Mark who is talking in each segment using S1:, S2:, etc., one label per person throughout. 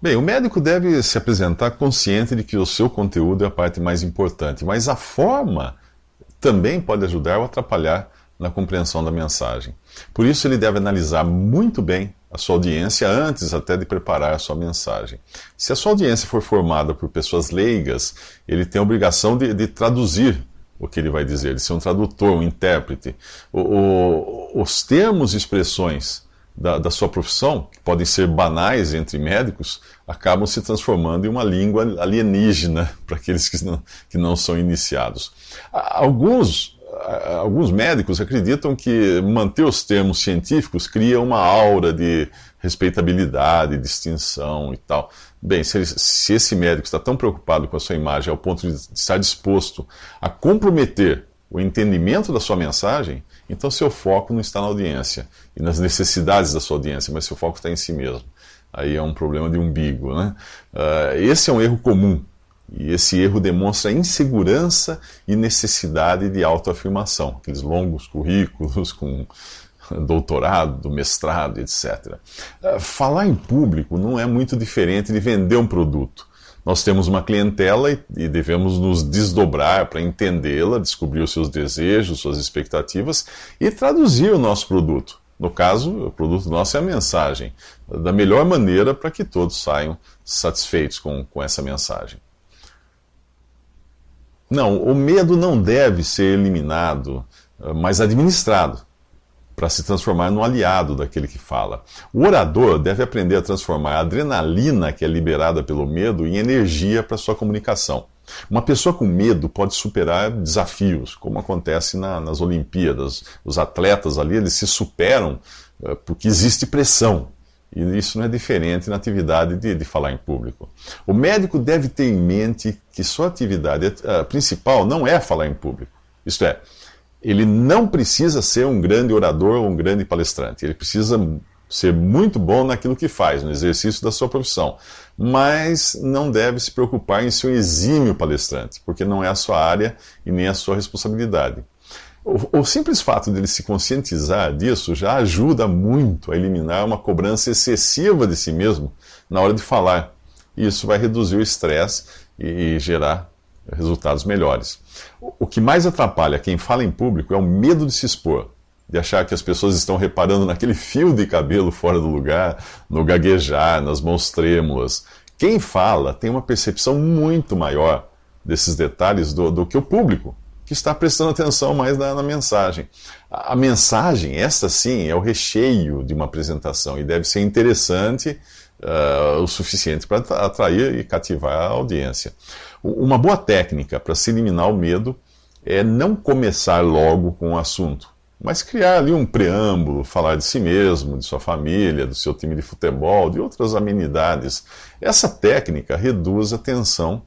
S1: Bem, o médico deve se apresentar consciente de que o seu conteúdo é a parte mais importante, mas a forma também pode ajudar ou atrapalhar na compreensão da mensagem. Por isso, ele deve analisar muito bem a sua audiência antes até de preparar a sua mensagem. Se a sua audiência for formada por pessoas leigas, ele tem a obrigação de traduzir o que ele vai dizer, de ser um tradutor, um intérprete. Os termos e expressões da sua profissão, que podem ser banais entre médicos, acabam se transformando em uma língua alienígena para aqueles que não são iniciados. Alguns médicos acreditam que manter os termos científicos cria uma aura de respeitabilidade, distinção e tal. Bem, se esse médico está tão preocupado com a sua imagem ao ponto de estar disposto a comprometer o entendimento da sua mensagem, então seu foco não está na audiência e nas necessidades da sua audiência, mas seu foco está em si mesmo. Aí é um problema de umbigo, né? Esse é um erro comum. E esse erro demonstra insegurança e necessidade de autoafirmação, aqueles longos currículos com doutorado, mestrado, etc. Falar em público não é muito diferente de vender um produto. Nós temos uma clientela e devemos nos desdobrar para entendê-la, descobrir os seus desejos, suas expectativas e traduzir o nosso produto. No caso, o produto nosso é a mensagem, da melhor maneira para que todos saiam satisfeitos com essa mensagem. Não, o medo não deve ser eliminado, mas administrado, para se transformar num aliado daquele que fala. O orador deve aprender a transformar a adrenalina que é liberada pelo medo em energia para sua comunicação. Uma pessoa com medo pode superar desafios, como acontece nas Olimpíadas. Os atletas ali, eles se superam porque existe pressão. E isso não é diferente na atividade de falar em público. O médico deve ter em mente que sua atividade principal não é falar em público. Isto é, ele não precisa ser um grande orador ou um grande palestrante. Ele precisa ser muito bom naquilo que faz, no exercício da sua profissão. Mas não deve se preocupar em ser um exímio palestrante, porque não é a sua área e nem a sua responsabilidade. O simples fato de ele se conscientizar disso já ajuda muito a eliminar uma cobrança excessiva de si mesmo na hora de falar. E isso vai reduzir o estresse e gerar resultados melhores. O que mais atrapalha quem fala em público é o medo de se expor, de achar que as pessoas estão reparando naquele fio de cabelo fora do lugar, no gaguejar, nas mãos trêmulas. Quem fala tem uma percepção muito maior desses detalhes do que o público, que está prestando atenção mais na mensagem. A mensagem, esta sim, é o recheio de uma apresentação e deve ser interessante o suficiente para atrair e cativar a audiência. Uma boa técnica para se eliminar o medo é não começar logo com o assunto, mas criar ali um preâmbulo, falar de si mesmo, de sua família, do seu time de futebol, de outras amenidades. Essa técnica reduz a tensão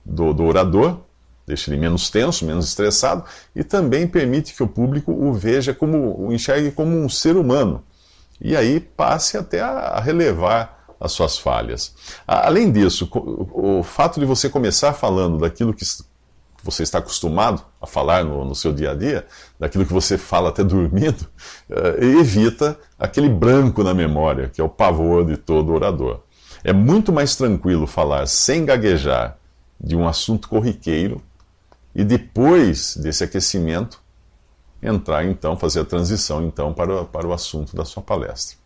S1: do orador, deixa ele menos tenso, menos estressado, e também permite que o público o enxergue como um ser humano. E aí passe até a relevar as suas falhas. Além disso, o fato de você começar falando daquilo que você está acostumado a falar no seu dia a dia, daquilo que você fala até dormindo, evita aquele branco na memória, que é o pavor de todo orador. É muito mais tranquilo falar sem gaguejar de um assunto corriqueiro e depois desse aquecimento, fazer a transição então para o assunto da sua palestra.